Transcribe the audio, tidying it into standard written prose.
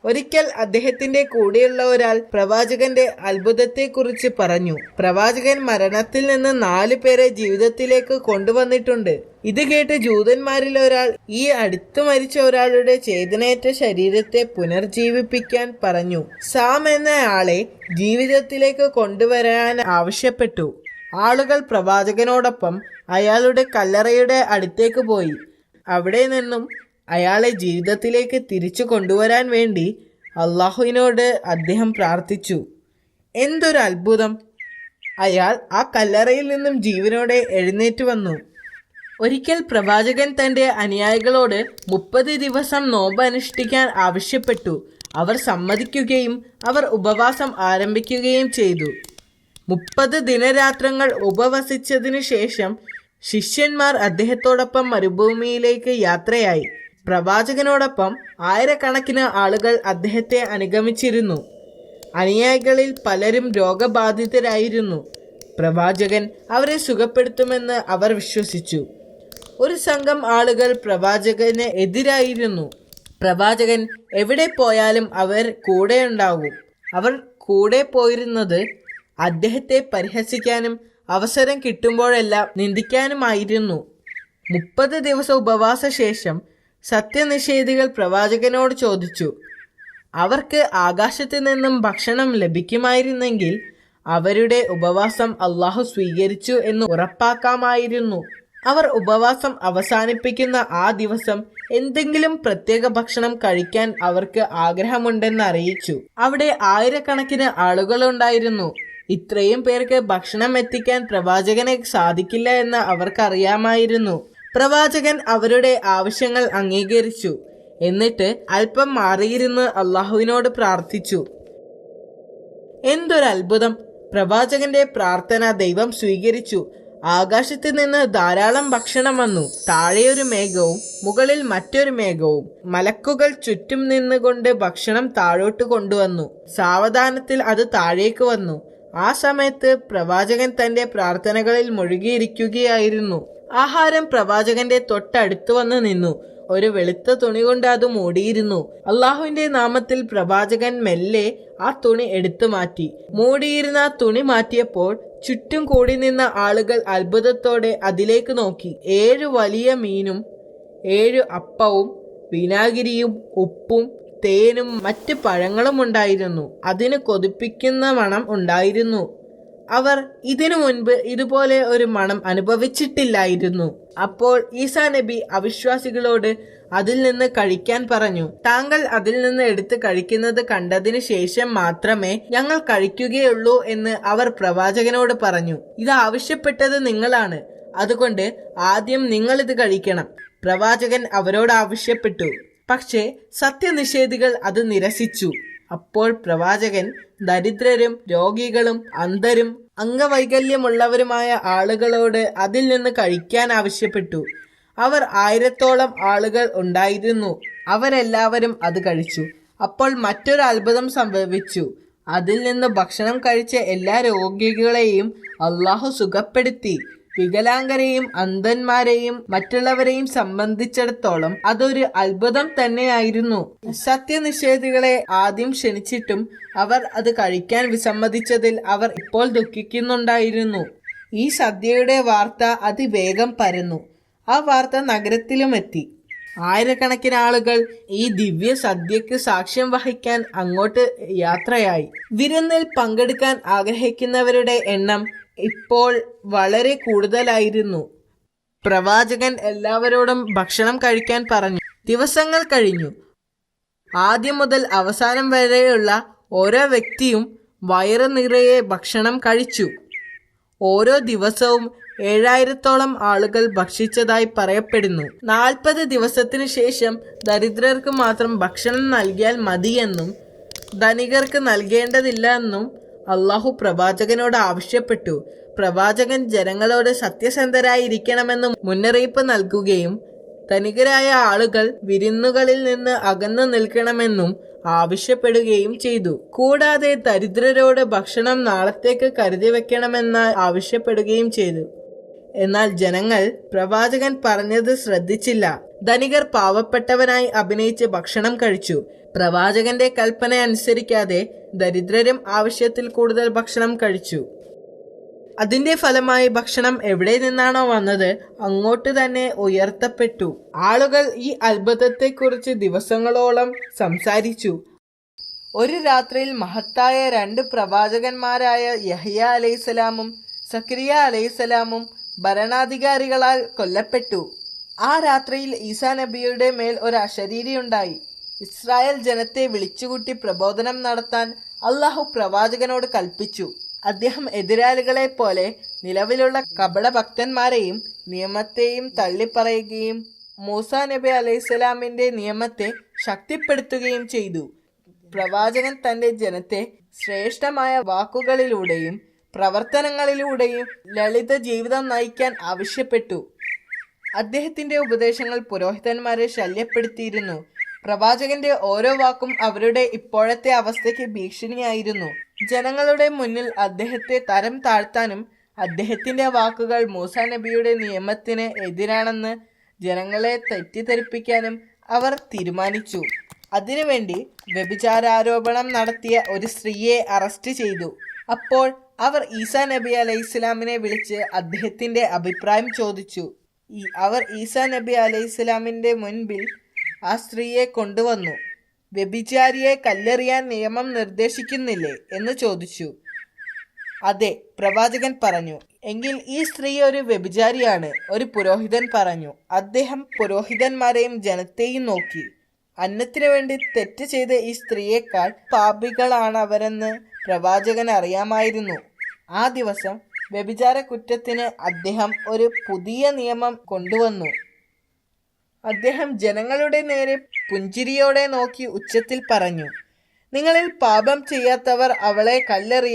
ഒരിക്കൽ അദ്ദേഹത്തിന്റെ കൂടെയുള്ള ഒരാൾ പ്രവാചകന്റെ അത്ഭുതത്തെക്കുറിച്ച് പറഞ്ഞു. പ്രവാചകൻ മരണത്തിൽ നിന്ന് 4 പേരെ ജീവിതത്തിലേക്ക് കൊണ്ടുവന്നിട്ടുണ്ട്. ഇത് കേട്ട് ജൂതന്മാരിൽ ഒരാൾ ഈ അടുത്തു മരിച്ച ഒരാളുടെ ചേതനയേറ്റ ശരീരത്തെ പുനർജീവിപ്പിക്കാൻ പറഞ്ഞു. സാം എന്നയാളെ ജീവിതത്തിലേക്ക് കൊണ്ടുവരാൻ ആവശ്യപ്പെട്ടു. ആളുകൾ പ്രവാചകനോടൊപ്പം അയാളുടെ കല്ലറയുടെ അടുത്തേക്ക് പോയി. അവിടെ നിന്നും അയാളെ ജീവിതത്തിലേക്ക് തിരിച്ചു കൊണ്ടുവരാൻ വേണ്ടി അള്ളാഹുവിനോട് അദ്ദേഹം പ്രാർത്ഥിച്ചു. എന്തൊരു അത്ഭുതം! അയാൾ ആ കല്ലറയിൽ നിന്നും ജീവനോടെ എഴുന്നേറ്റ് വന്നു. ഒരിക്കൽ പ്രവാചകൻ തന്റെ അനുയായികളോട് 30 ദിവസം നോമ്പ് അനുഷ്ഠിക്കാൻ ആവശ്യപ്പെട്ടു. അവർ സമ്മതിക്കുകയും അവർ ഉപവാസം ആരംഭിക്കുകയും ചെയ്തു. 30 ദിനരാത്രങ്ങൾ ഉപവസിച്ചതിനു ശേഷം ശിഷ്യന്മാർ അദ്ദേഹത്തോടൊപ്പം മരുഭൂമിയിലേക്ക് യാത്രയായി. പ്രവാചകനോടൊപ്പം ആയിരക്കണക്കിന് ആളുകൾ അദ്ദേഹത്തെ അനുഗമിച്ചിരുന്നു. അനുയായികളിൽ പലരും രോഗബാധിതരായിരുന്നു. പ്രവാചകൻ അവരെ സുഖപ്പെടുത്തുമെന്ന് അവർ വിശ്വസിച്ചു. ഒരു സംഘം ആളുകൾ പ്രവാചകന് എതിരായിരുന്നു. പ്രവാചകൻ എവിടെ പോയാലും അവർ കൂടെയുണ്ടാകും. അവർ കൂടെ പോയിരുന്നത് അദ്ദേഹത്തെ പരിഹസിക്കാനും അവസരം കിട്ടുമ്പോഴെല്ലാം നിന്ദിക്കാനുമായിരുന്നു. 30 ദിവസ ഉപവാസ ശേഷം സത്യനിഷേധികൾ പ്രവാചകനോട് ചോദിച്ചു. അവർക്ക് ആകാശത്ത് നിന്നും ഭക്ഷണം ലഭിക്കുമായിരുന്നെങ്കിൽ അവരുടെ ഉപവാസം അള്ളാഹു സ്വീകരിച്ചു എന്ന് ഉറപ്പാക്കാമായിരുന്നു. അവർ ഉപവാസം അവസാനിപ്പിക്കുന്ന ആ ദിവസം എന്തെങ്കിലും പ്രത്യേക ഭക്ഷണം കഴിക്കാൻ അവർക്ക് ആഗ്രഹമുണ്ടെന്ന് അറിയിച്ചു. അവിടെ ആയിരക്കണക്കിന് ആളുകളുണ്ടായിരുന്നു. ഇത്രയും പേർക്ക് ഭക്ഷണം എത്തിക്കാൻ പ്രവാചകനെ സാധിക്കില്ല എന്ന് അവർക്കറിയാമായിരുന്നു. പ്രവാചകൻ അവരുടെ ആവശ്യങ്ങൾ അംഗീകരിച്ചു. എന്നിട്ട് അല്പം മാറിയിരുന്ന് അള്ളാഹുവിനോട് പ്രാർത്ഥിച്ചു. എന്തൊരു അത്ഭുതം! പ്രവാചകന്റെ പ്രാർത്ഥന ദൈവം സ്വീകരിച്ചു. ആകാശത്ത് നിന്ന് ധാരാളം ഭക്ഷണം വന്നു. താഴെയൊരു മേഘവും മുകളിൽ മറ്റൊരു മേഘവും. മലക്കുകൾ ചുറ്റും നിന്നുകൊണ്ട് ഭക്ഷണം താഴോട്ട് കൊണ്ടുവന്നു. സാവധാനത്തിൽ അത് താഴേക്ക് വന്നു. ആ സമയത്ത് പ്രവാചകൻ തന്റെ പ്രാർത്ഥനകളിൽ മുഴുകിയിരിക്കുകയായിരുന്നു. ആഹാരം പ്രവാചകന്റെ തൊട്ടടുത്ത് വന്ന് നിന്നു. ഒരു വെളുത്ത തുണി കൊണ്ട് അത് മൂടിയിരുന്നു. അള്ളാഹുവിന്റെ നാമത്തിൽ പ്രവാചകൻ മെല്ലെ ആ തുണി എടുത്തു മാറ്റി. മൂടിയിരുന്ന ആ തുണി മാറ്റിയപ്പോൾ ചുറ്റും കൂടി നിന്ന ആളുകൾ അത്ഭുതത്തോടെ അതിലേക്ക് നോക്കി. 7 വലിയ മീനും 7 അപ്പവും വിനാഗിരിയും ഉപ്പും തേനും മറ്റ് പഴങ്ങളും ഉണ്ടായിരുന്നു. അതിന് കൊതിപ്പിക്കുന്ന മണം ഉണ്ടായിരുന്നു. അവർ ഇതിനു മുൻപ് ഇതുപോലെ ഒരു മണം അനുഭവിച്ചിട്ടില്ലായിരുന്നു. അപ്പോൾ ഈസാ നബി അവിശ്വാസികളോട് അതിൽ നിന്ന് കഴിക്കാൻ പറഞ്ഞു. താങ്കൾ അതിൽ നിന്ന് എടുത്ത് കഴിക്കുന്നത് കണ്ടതിന് ശേഷം മാത്രമേ ഞങ്ങൾ കഴിക്കുകയുള്ളൂ എന്ന് അവർ പ്രവാചകനോട് പറഞ്ഞു. ഇത് ആവശ്യപ്പെട്ടത് നിങ്ങളാണ്, അതുകൊണ്ട് ആദ്യം നിങ്ങളിത് കഴിക്കണം. പ്രവാചകൻ അവരോട് ആവശ്യപ്പെട്ടു. പക്ഷേ സത്യനിഷേധികൾ അത് നിരസിച്ചു. അപ്പോൾ പ്രവാചകൻ ദരിദ്രരും രോഗികളും അന്ധരും അംഗവൈകല്യമുള്ളവരുമായ ആളുകളോട് അതിൽ നിന്ന് കഴിക്കാൻ ആവശ്യപ്പെട്ടു. അവർ 1000-ഓളം ആളുകൾ ഉണ്ടായിരുന്നു. അവരെല്ലാവരും അത് കഴിച്ചു. അപ്പോൾ മറ്റൊരു അത്ഭുതം സംഭവിച്ചു. അതിൽ നിന്ന് ഭക്ഷണം കഴിച്ച എല്ലാ രോഗികളെയും അള്ളാഹു സുഖപ്പെടുത്തി. വികലാംഗരെയും അന്ധന്മാരെയും മറ്റുള്ളവരെയും സംബന്ധിച്ചിടത്തോളം അതൊരു അത്ഭുതം തന്നെയായിരുന്നു. സത്യനിഷേധികളെ ആദ്യം ക്ഷണിച്ചിട്ടും അവർ അത് കഴിക്കാൻ വിസമ്മതിച്ചതിൽ അവർ ഇപ്പോൾ ദുഃഖിക്കുന്നുണ്ടായിരുന്നു. ഈ സദ്യയുടെ വാർത്ത അതിവേഗം പരന്നു. ആ വാർത്ത നഗരത്തിലുമെത്തി. ആയിരക്കണക്കിന് ആളുകൾ ഈ ദിവ്യ സദ്യക്ക് സാക്ഷ്യം വഹിക്കാൻ അങ്ങോട്ട് യാത്രയായി. വിരുന്നിൽ പങ്കെടുക്കാൻ ആഗ്രഹിക്കുന്നവരുടെ എണ്ണം ഇപ്പോൾ വളരെ കൂടുതലായിരുന്നു. പ്രവാചകൻ എല്ലാവരോടും ഭക്ഷണം കഴിക്കാൻ പറഞ്ഞു. ദിവസങ്ങൾ കഴിഞ്ഞു. ആദ്യം മുതൽ അവസാനം വരെയുള്ള ഓരോ വ്യക്തിയും വയറ് നിറയെ ഭക്ഷണം കഴിച്ചു. ഓരോ ദിവസവും 7000-ഓളം ആളുകൾ ഭക്ഷിച്ചതായി പറയപ്പെടുന്നു. 40 ദിവസത്തിനു ശേഷം ദരിദ്രർക്ക് മാത്രം ഭക്ഷണം നൽകിയാൽ മതിയെന്നും ധനികർക്ക് നൽകേണ്ടതില്ല എന്നും അള്ളാഹു പ്രവാചകനോട് ആവശ്യപ്പെട്ടു. പ്രവാചകൻ ജനങ്ങളോട് സത്യസന്ധരായിരിക്കണമെന്ന് മുന്നറിയിപ്പ് നൽകുകയും ധനികരായ ആളുകൾ വിരുന്നുകളിൽ നിന്ന് അകന്നു നിൽക്കണമെന്നും ആവശ്യപ്പെടുകയും ചെയ്തു. കൂടാതെ ദരിദ്രരോട് ഭക്ഷണം നാളത്തേക്ക് കരുതി വെക്കണമെന്ന് ആവശ്യപ്പെടുകയും ചെയ്തു. എന്നാൽ ജനങ്ങൾ പ്രവാചകൻ പറഞ്ഞത് ശ്രദ്ധിച്ചില്ല. ധനികർ പാവപ്പെട്ടവനായി അഭിനയിച്ച് ഭക്ഷണം കഴിച്ചു. പ്രവാചകന്റെ കൽപ്പന അനുസരിക്കാതെ ദരിദ്രരും ആവശ്യത്തിൽ കൂടുതൽ ഭക്ഷണം കഴിച്ചു. അതിന്റെ ഫലമായി ഭക്ഷണം എവിടെ നിന്നാണോ വന്നത് അങ്ങോട്ട് തന്നെ ഉയർത്തപ്പെട്ടു. ആളുകൾ ഈ അത്ഭുതത്തെക്കുറിച്ച് ദിവസങ്ങളോളം സംസാരിച്ചു. ഒരു രാത്രിയിൽ മഹത്തായ 2 പ്രവാചകന്മാരായ യഹ്യ അലൈഹിസ്സലാമും സക്കരിയ അലൈഹിസ്സലാമും ഭരണാധികാരികളാൽ കൊല്ലപ്പെട്ടു. ആ രാത്രിയിൽ ഈസാ നബിയുടെ മേൽ ഒരു അശരീരിയുണ്ടായി. ഇസ്രായേൽ ജനത്തെ വിളിച്ചുകൂട്ടി പ്രബോധനം നടത്താൻ അള്ളാഹു പ്രവാചകനോട് കൽപ്പിച്ചു. അദ്ദേഹം എതിരാളികളെ പോലെ നിലവിലുള്ള കപടഭക്തന്മാരെയും നിയമത്തെയും തള്ളിപ്പറയുകയും മൂസാ നബി അലൈഹിസ്സലാമിന്റെ നിയമത്തെ ശക്തിപ്പെടുത്തുകയും ചെയ്തു. പ്രവാചകൻ തന്റെ ജനത്തെ ശ്രേഷ്ഠമായ വാക്കുകളിലൂടെയും പ്രവർത്തനങ്ങളിലൂടെയും ലളിത ജീവിതം നയിക്കാൻ ആവശ്യപ്പെട്ടു. അദ്ദേഹത്തിന്റെ ഉപദേശങ്ങൾ പുരോഹിതന്മാരെ ശല്യപ്പെടുത്തിയിരുന്നു. പ്രവാചകന്റെ ഓരോ വാക്കും അവരുടെ ഇപ്പോഴത്തെ അവസ്ഥയ്ക്ക് ഭീഷണിയായിരുന്നു. ജനങ്ങളുടെ മുന്നിൽ അദ്ദേഹത്തെ തരം താഴ്ത്താനും അദ്ദേഹത്തിന്റെ വാക്കുകൾ മൂസാ നബിയുടെ നിയമത്തിന് എതിരാണെന്ന് ജനങ്ങളെ തെറ്റിദ്ധരിപ്പിക്കാനും അവർ തീരുമാനിച്ചു. അതിനുവേണ്ടി വ്യഭിചാരാരോപണം നടത്തിയ ഒരു സ്ത്രീയെ അറസ്റ്റ് ചെയ്തു. അപ്പോൾ അവർ ഈസാ നബി അലൈഹിസ്സലാമിനെ വിളിച്ച് അദ്ദേഹത്തിന്റെ അഭിപ്രായം ചോദിച്ചു. അവർ ഈസാ നബി അലൈഹിസ്സലാമിന്റെ മുൻപിൽ ആ സ്ത്രീയെ കൊണ്ടുവന്നു. വ്യഭിചാരിയെ കല്ലെറിയാൻ നിയമം നിർദ്ദേശിക്കുന്നില്ലേ എന്ന് ചോദിച്ചു. അതെ, പ്രവാചകൻ പറഞ്ഞു. എങ്കിൽ ഈ സ്ത്രീ ഒരു വ്യഭിചാരിയാണ്, ഒരു പുരോഹിതൻ പറഞ്ഞു. അദ്ദേഹം പുരോഹിതന്മാരെയും ജനത്തെയും നോക്കി. അന്നത്തിനു വേണ്ടി തെറ്റ് ചെയ്ത ഈ സ്ത്രീയേക്കാൾ പാപികളാണവരെന്ന് പ്രവാചകൻ അറിയാമായിരുന്നു. ആ ദിവസം വ്യഭിചാര കുറ്റത്തിന് അദ്ദേഹം ഒരു പുതിയ നിയമം കൊണ്ടുവന്നു. അദ്ദേഹം ജനങ്ങളുടെ നേരെ പുഞ്ചിരിയോടെ നോക്കി ഉച്ചത്തിൽ പറഞ്ഞു, നിങ്ങളിൽ പാപം ചെയ്യാത്തവർ അവളെ കല്ലെറിയ